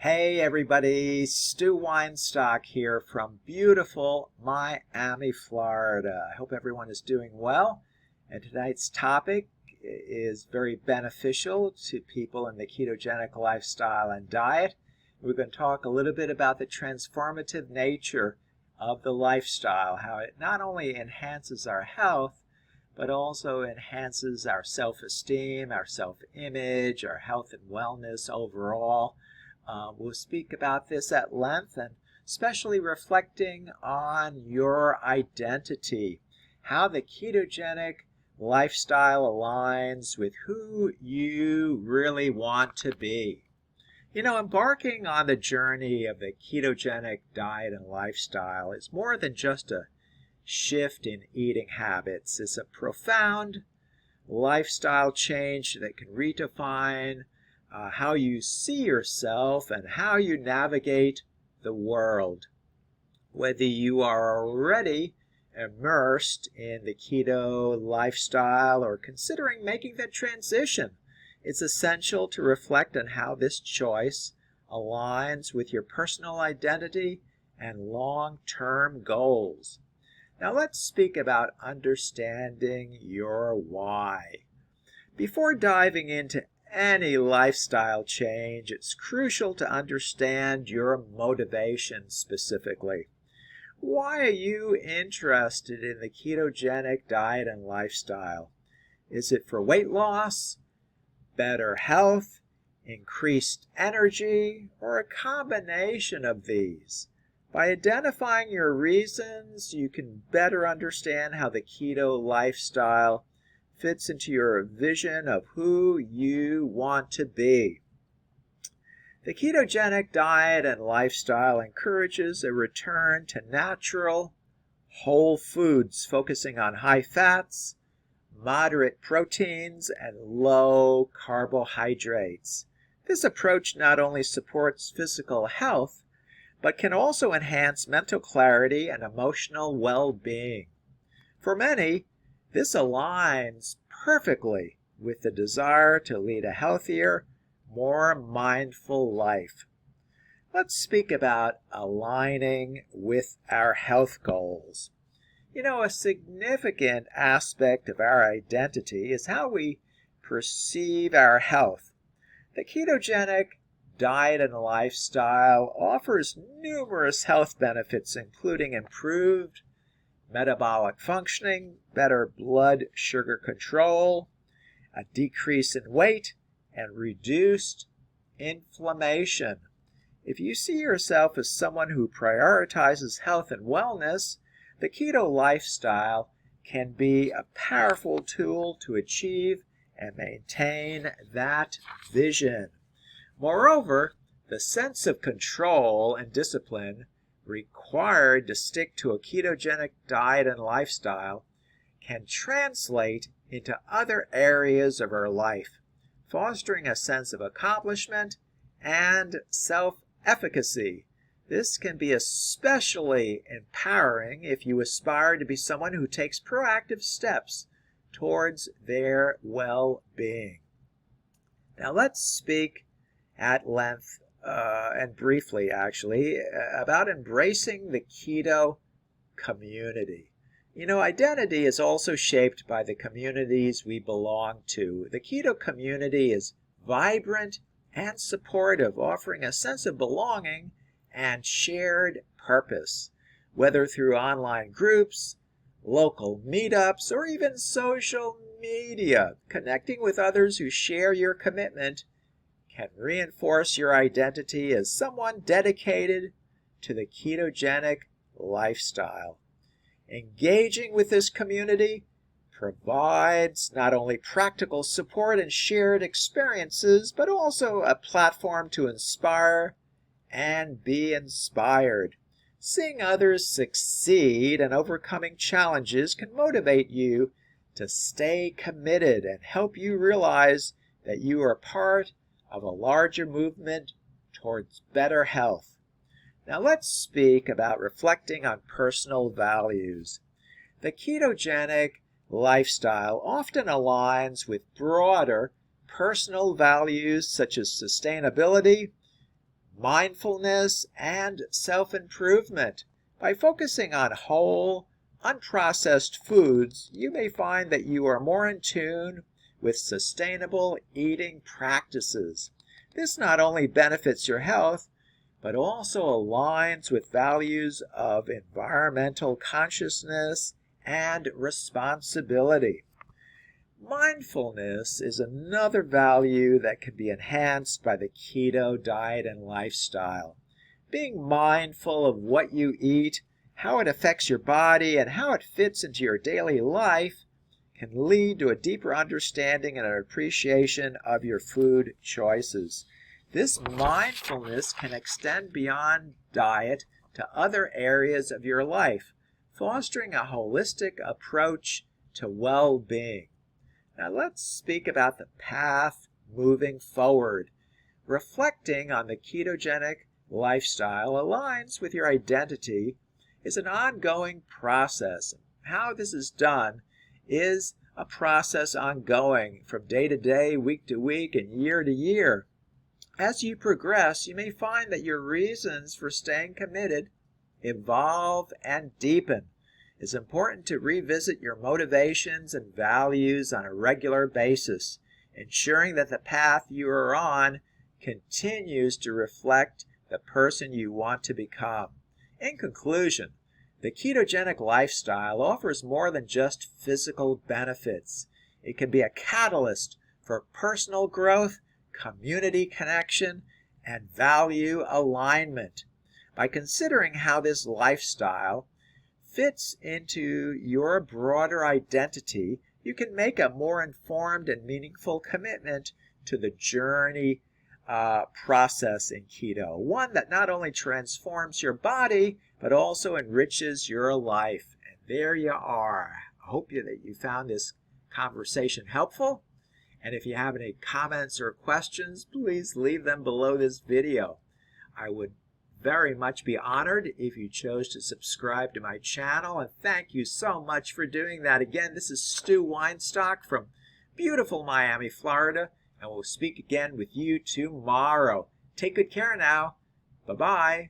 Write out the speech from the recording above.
Hey everybody, Stu Weinstock here from beautiful Miami, Florida. I hope everyone is doing well. And tonight's topic is very beneficial to people in the ketogenic lifestyle and diet. We're going to talk a little bit about the transformative nature of the lifestyle, how it not only enhances our health, but also enhances our self-esteem, our self-image, our health and wellness overall. We'll speak about this at length, and especially reflecting on your identity, how the ketogenic lifestyle aligns with who you really want to be. Embarking on the journey of the ketogenic diet and lifestyle is more than just a shift in eating habits. It's a profound lifestyle change that can redefine how you see yourself and how you navigate the world. Whether you are already immersed in the keto lifestyle or considering making that transition, it's essential to reflect on how this choice aligns with your personal identity and long-term goals. Now let's speak about understanding your why. Before diving into any lifestyle change, it's crucial to understand your motivation specifically. Why are you interested in the ketogenic diet and lifestyle? Is it for weight loss, better health, increased energy, or a combination of these? By identifying your reasons, you can better understand how the keto lifestyle fits into your vision of who you want to be. The ketogenic diet and lifestyle encourages a return to natural, whole foods, focusing on high fats, moderate proteins, and low carbohydrates. This approach not only supports physical health, but can also enhance mental clarity and emotional well-being. For many, this aligns perfectly with the desire to lead a healthier, more mindful life. Let's speak about aligning with our health goals. A significant aspect of our identity is how we perceive our health. The ketogenic diet and lifestyle offers numerous health benefits, including improved metabolic functioning, better blood sugar control, a decrease in weight, and reduced inflammation. If you see yourself as someone who prioritizes health and wellness, the keto lifestyle can be a powerful tool to achieve and maintain that vision. Moreover, the sense of control and discipline required to stick to a ketogenic diet and lifestyle can translate into other areas of our life, fostering a sense of accomplishment and self-efficacy. This can be especially empowering if you aspire to be someone who takes proactive steps towards their well-being. Now let's speak at length and briefly, actually, about embracing the keto community. Identity is also shaped by the communities we belong to. The keto community is vibrant and supportive, offering a sense of belonging and shared purpose. Whether through online groups, local meetups, or even social media, connecting with others who share your commitment can reinforce your identity as someone dedicated to the ketogenic lifestyle. Engaging with this community provides not only practical support and shared experiences, but also a platform to inspire and be inspired. Seeing others succeed and overcoming challenges can motivate you to stay committed and help you realize that you are part of a larger movement towards better health. Now let's speak about reflecting on personal values. The ketogenic lifestyle often aligns with broader personal values such as sustainability, mindfulness, and self-improvement. By focusing on whole, unprocessed foods, you may find that you are more in tune with sustainable eating practices. This not only benefits your health, but also aligns with values of environmental consciousness and responsibility. Mindfulness is another value that can be enhanced by the keto diet and lifestyle. Being mindful of what you eat, how it affects your body, and how it fits into your daily life can lead to a deeper understanding and an appreciation of your food choices. This mindfulness can extend beyond diet to other areas of your life, fostering a holistic approach to well-being. Now let's speak about the path moving forward. Reflecting on the ketogenic lifestyle aligns with your identity is an ongoing process. How this is done is a process ongoing from day to day, week to week, and year to year. As you progress, you may find that your reasons for staying committed evolve and deepen. It's important to revisit your motivations and values on a regular basis, ensuring that the path you are on continues to reflect the person you want to become. In conclusion, the ketogenic lifestyle offers more than just physical benefits. It can be a catalyst for personal growth, community connection, and value alignment. By considering how this lifestyle fits into your broader identity, you can make a more informed and meaningful commitment to the journey process in keto, one that not only transforms your body, but also enriches your life. And there you are. I hope that you found this conversation helpful. And if you have any comments or questions, please leave them below this video. I would very much be honored if you chose to subscribe to my channel, and thank you so much for doing that. Again, this is Stu Weinstock from beautiful Miami, Florida, and we'll speak again with you tomorrow. Take good care now. Bye-bye.